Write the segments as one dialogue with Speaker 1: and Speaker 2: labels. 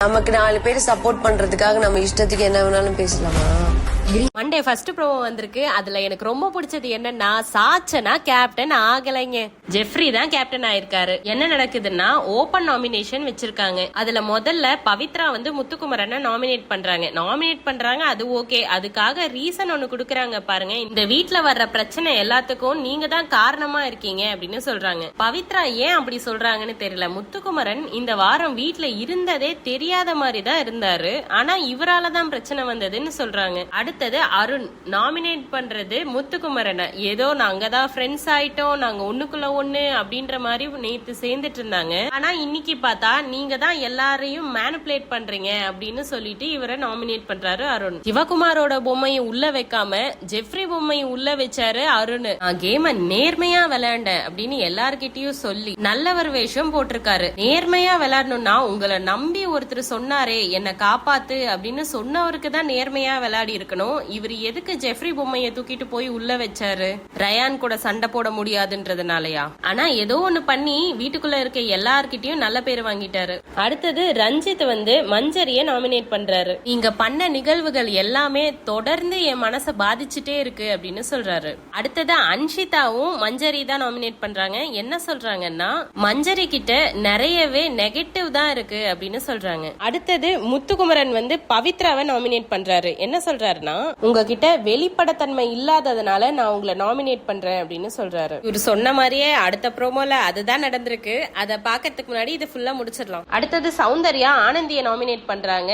Speaker 1: நமக்கு 4 பேர் சப்போர்ட் பண்றதுக்காக நம்ம இஷ்டத்துக்கு என்ன வேணாலும் பேசலாமா?
Speaker 2: மண்டே ஃபர்ஸ்ட் ப்ரோமோ வந்திருக்கு. அதுல எனக்கு ரொம்ப பிடிச்சது என்னன்னா, சாச்சனா கேப்டன் ஆகலைங்க, ஜெஃப்ரி தான் கேப்டன் ஆயிருக்காரு. என்ன நடக்குதுன்னா, ஓபன் நாமினேஷன் வச்சிருக்காங்க. அதுல முதல்ல பவித்ரா வந்து முத்துக்குமரனை நாமினேட் பண்றாங்க. அது ஓகே. அதுக்காக ரீசன் ஒண்ணு குடுக்கறாங்க பாருங்க. இந்த வீட்ல வர்ற பிரச்சனை எல்லாத்துக்கும் நீங்க தான் காரணமா இருக்கீங்க அப்படின்னு சொல்றாங்க. பவித்ரா ஏன் அப்படி சொல்றாங்கன்னு தெரியல. முத்துக்குமரன் இந்த வாரம் வீட்ல இருந்ததே தெரியாத மாதிரி தான் இருந்தாரு. ஆனா இவரால தான் பிரச்சனை வந்ததுன்னு சொல்றாங்க. அடுத்தது அருண் நாமினேட் பண்றது முத்துக்குமரனை. ஏதோ நாங்க தான் ஃப்ரெண்ட்ஸ் ஆயிட்டோம், நாங்க ஒண்ணுக்குள்ள ஒண்ணு அப்படின்ற மாதிரி நேத்து சேர்ந்துட்டு இருந்தாங்க. ஆனா இன்னைக்கு பார்த்தா நீங்க தான் எல்லாரையும் மேனிபுலேட் பண்றீங்க அப்படின்னு சொல்லிட்டு இவரை நாமினேட் பண்றாரு அருண். சிவகுமாரோட பொம்மையை உள்ள வைக்காம ஜெஃப்ரி பொம்மையை உள்ள வச்சாரு அருண். நான் கேம நேர்மையா விளையாண்ட அப்படின்னு எல்லார்கிட்டயும் சொல்லி நல்லவர் வேஷம் போட்டிருக்காரு. நேர்மையா விளையாடணும்னா உங்களை நம்பி ஒருத்தர் சொன்னாரே என்ன காப்பாத்து அப்படின்னு சொன்னவருக்கு தான் நேர்மையா விளையாடி இருக்கணும். இவர் எதுக்கு ஜெஃப்ரி பொம்மையை தூக்கிட்டு போய் உள்ள வச்சாரு? ரயான் கூட சண்டை போட முடியாதுன்றதுனாலயா? ஆனா ஏதோ ஒண்ணு பண்ணி வீட்டுக்குள்ள இருக்க எல்லார்கிட்டயும் நல்ல பேர் வாங்கிட்டாரு. அடுத்தது ரஞ்சித் வந்து மஞ்சரிய நாமினேட் பண்றாரு. நீங்க பண்ண நிகழ்வுகள் எல்லாமே தொடர்ந்து என் மனசை பாதிச்சுட்டே இருக்கு அப்படின்னு சொல்றாரு. அடுத்தது அன்ஷிதாவும் மஞ்சரி தான் நாமினேட் பண்றாங்க. என்ன சொல்றாங்கன்னா, மஞ்சரி கிட்ட நிறையவே நெகட்டிவ் தான் இருக்கு அப்படின்னு சொல்றாங்க. அடுத்தது முத்துக்குமரன் வந்து பவித்ராவை நாமினேட் பண்றாரு. என்ன சொல்றாருன்னா, உங்ககிட்ட வெளிப்படத்தன்மை இல்லாததுனால நான் உங்களை நாமினேட் பண்றேன் அப்படின்னு சொல்றாரு. இவர் சொன்ன மாதிரியே அடுத்த ப்ரோமோல அதுதான் நடந்திருக்கு. அதை பாக்கிறதுக்கு முன்னாடி இது ஃபுல்லா முடிச்சிடலாம். அடுத்தது சௌந்தர்யா ஆனந்திய நாமினேட் பண்றாங்க.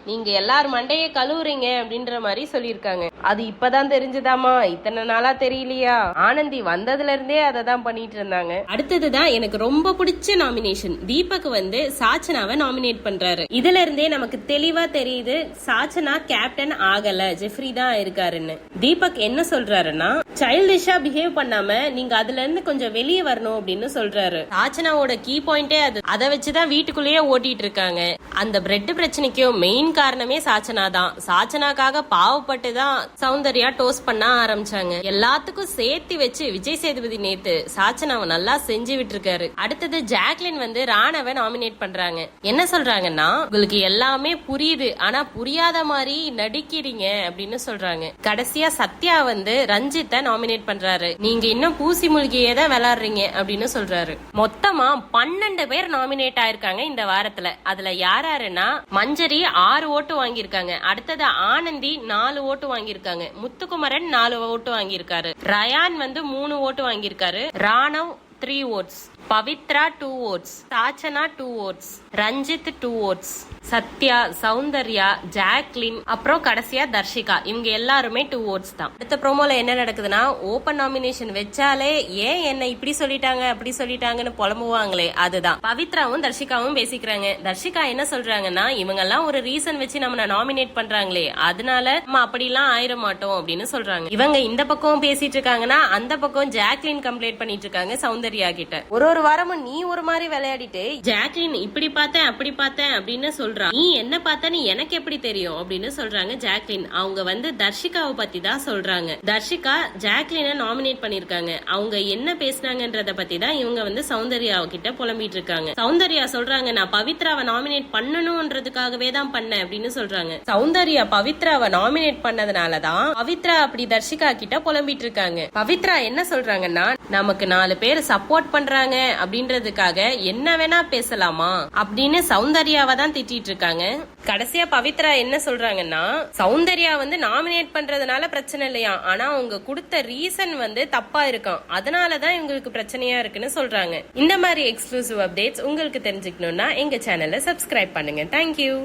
Speaker 2: நீங்க எல்லாரும் மண்டையே கழுவுறீங்க அப்படின்ற மாதிரி சொல்லியிருக்காங்க. அது இப்பதான் தெரிஞ்சதாமா, இத்தனை நாளா தெரியலையா? ஆனந்தி வந்ததுல இருந்தே அதை தான் பண்ணிட்டு இருந்தாங்க. அடுத்ததுதான் எனக்கு ரொம்ப பிடிச்ச நாமினேஷன். தீபக் வந்து சாச்சனாவை நாமினேட் பண்றாரு. இதுல இருந்தே நமக்கு தெளிவா தெரியுது சாச்சனா கேப்டன் ஆகல, ஜெஃப்ரி தான் இருக்காருன்னு. தீபக் என்ன சொல்றாருன்னா, சைல்டிஷா பிஹேவ் பண்ணாம நீங்க அதுல இருந்து கொஞ்சம் வெளியே வரணும் அப்படின்னு சொல்றாரு. சாச்சனாவோட கீ பாயிண்டே அது. அதை வச்சுதான் வீட்டுக்குள்ளேயே ஓட்டிட்டு இருக்காங்க. அந்த பிரெட் பிரச்சனைக்கும் மெயின் காரணமே சாச்சனா தான். சாச்சனாக்காக பாவப்பட்டு தான் சௌந்தர்யா டோஸ்ட் பண்ண ஆரம்பிச்சாங்க. எல்லாத்துக்கும் சேர்த்து வச்சு விஜய் சேதுபதி நேத்து சாச்சனாவை நல்லா செஞ்சு விட்டுருக்காரு. அடுத்தது ஜாக்லின் வந்து ராணவை நாமினேட் பண்றாங்க. என்ன சொல்றாங்கன்னா, உங்களுக்கு எல்லாமே புரியுது, ஆனா புரியாத மாதிரி நடிக்கிறீங்க அப்படின்னு சொல்றாங்க. கடைசியா சத்யா வந்து ரஞ்சித்தை நாமினேட் பண்றாரு. நீங்க இன்னும் பூசி மூழ்கியே தான் விளையாடுறீங்க அப்படின்னு சொல்றாரு. மொத்தமா 12 பேர் நாமினேட் ஆயிருக்காங்க இந்த வாரத்துல. அதுல யாருன்னா, மஞ்சரி 6 ஓட்டு வாங்கியிருக்காங்க. அடுத்தது ஆனந்தி 4 ஓட்டு வாங்கியிருக்காங்க. முத்துக்குமரன் 4 ஓட்டு வாங்கியிருக்காரு. ரயான் வந்து 3 ஓட்டு வாங்கியிருக்காரு. Ranav 3 votes, Pavithra 2 votes, Sachana 2 votes, Ranjith 2 votes, Sathya, Soundarya, Jacqueline, அப்புறம் கடைசியா தர்ஷிகா, இவங்க எல்லாருமே 2 ஓட்ஸ் தான். அடுத்த ப்ரோமோல என்ன நடக்குதுன்னா, ஓபன் நாமினேஷன் வச்சாலே ஏன் என்ன இப்படி சொல்லிட்டாங்க அப்படி சொல்லிட்டாங்கன்னு புலம்புவாங்களே, அதுதான். பவித்ராவும் தர்ஷிகாவும் பேசிக்கிறாங்க. தர்ஷிகா என்ன சொல்றாங்கன்னா, இவங்க எல்லாம் ஒரு ரீசன் வச்சு நம்ம நாமினேட் பண்றாங்களே, அதனால நம்ம அப்படிலாம் ஆயிட மாட்டோம் அப்படின்னு சொல்றாங்க. இவங்க இந்த பக்கம் பேசிட்டு இருக்காங்கன்னா, அந்த பக்கம் ஜாக்லின் கம்ப்ளைண்ட் பண்ணிட்டு இருக்காங்க சௌந்தர்யா கிட்ட. ஒரு வாரமும் நீ ஒரு மாதிரி விளையாடிட்டு ஜாக்லின் இப்படி பார்த்தேன் அப்படி பார்த்தேன் அப்படின்னு சொல்றா. நீ என்ன பார்த்தன்னு எனக்கு எப்படி தெரியும் அப்படின்னு சொல்றாங்க ஜாக்லின். அவங்க வந்து தர்ஷிகாவை பத்தி தான் சொல்றாங்க. தர்ஷிகா ஜாக்லினை நாமினேட் பண்ணிருக்காங்க. அவங்க என்ன பேசினாங்கன்றத பத்தி தான் இவங்க வந்து சௌந்தர்யா கிட்ட புலம்பிட்டு இருக்காங்க. சௌந்தர்யா சொல்றாங்க, நான் பவித்ராவை நாமினேட் பண்ணணும்ன்றதுக்காகவே தான் பண்ணேன் அப்படின்னு சொல்றாங்க. சௌந்தர்யா பவித்ராவை நாமினேட் பண்ணதுனாலதான் பவித்ரா அப்படி தர்ஷிகா கிட்ட புலம்பிட்டு இருக்காங்க. பவித்ரா என்ன சொல்றாங்கன்னா, நமக்கு 4 பேர் சப்போர்ட் பண்றாங்க அப்படின்றதுக்காக என்ன வேணா பேசலாமா அப்படின்னு சௌந்தர்யாவை தான் திட்டிட்டு இருக்காங்க. கடைசியா பவித்ரா என்ன சொல்றாங்கன்னா, சௌந்தர்யா வந்து நாமினேட் பண்றதுனால பிரச்சனை இல்லையா, ஆனா அவங்க கொடுத்த ரீசன் வந்து தப்பா இருக்கான், அதனாலதான் இவங்களுக்கு பிரச்சனையா இருக்குன்னு சொல்றாங்க. இந்த மாதிரி எக்ஸ்க்ளூசிவ் அப்டேட்ஸ் உங்களுக்கு தெரிஞ்சுக்கணும்னா எங்க சேனலை சப்ஸ்கிரைப் பண்ணுங்க. தேங்க்யூ.